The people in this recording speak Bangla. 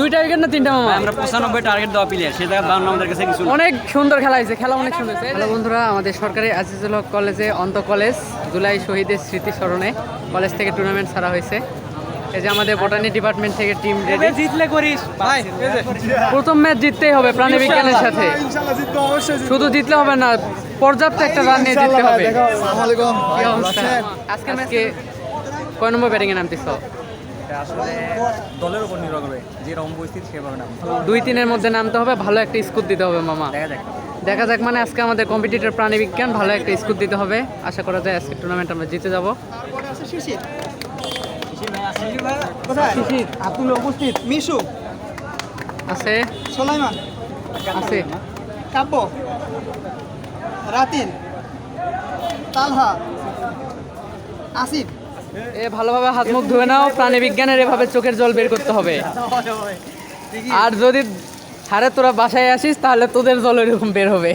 2টা উইকেট না 3টা মামা? আমরা 95 টার্গেট দেওয়া প্লেয়ার, সেটা দাম আমাদের কাছে কিছু না। অনেক সুন্দর খেলা হয়েছে, খেলা অনেক সুন্দর হয়েছে। হ্যালো বন্ধুরা, আমাদের সরকারি আজিজুল হক কলেজে অন্ত কলেজ জুলাই শহীদের স্মৃতি স্মরণে কলেজ থেকে টুর্নামেন্ট ছাড়া হয়েছে। এই যে আমাদের বোটানি ডিপার্টমেন্ট থেকে টিম রেডি। জিতলে করিস ভাই, প্রথম ম্যাচ জিততেই হবে প্রাণীবিজ্ঞানের সাথে। শুধু জিতলে হবে না, পর্যাপ্ত একটা রান নিয়ে জিততে হবে। কি অবস্থা? আজকে কয় নম্বর ব্যাটিংয়ে নামতেছ? আসলে দলের উপর নির্ভর করবে, যেরকম পরিস্থিতি সেভাবে নাম। 2-3-এর মধ্যে নামতে হবে, ভালো একটা স্কোর দিতে হবে মামা। দেখা যাক। দেখা যাক, মানে আজকে আমাদের কম্পিটিটর প্রাণীবিজ্ঞান, ভালো একটা স্কোর দিতে হবে। আশা করা যায় আজকে টুর্নামেন্ট আমরা জিতে যাব। আব্দুল উপস্থিত, মিশু আছে, সোলাইমান আছে, কাব্য, রাতিন, তালহা, আসিফ। ভালোভাবে হাত মুখ ধুয়ে নাও। প্রাণীবিজ্ঞানের এভাবে চোখের জল বের করতে হবে। আর যদি হারে তোরা বাসায় আসিস তাহলে তোদের জল এরকম বের হবে।